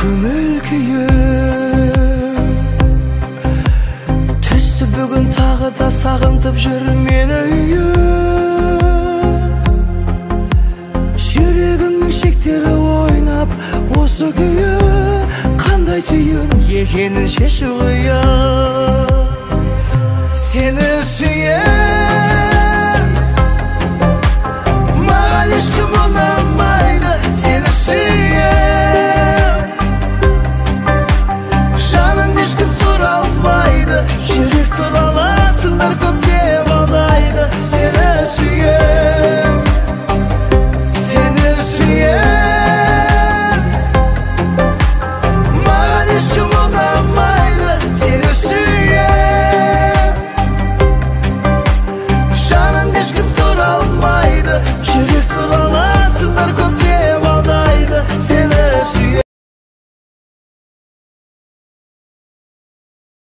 көңіл күйі түсті бүгін тағы да сағынтып жүр мені үйі жүрегімнің шектері ойнап осы күйі қандай түйін екенін шешу қиын сені сүйем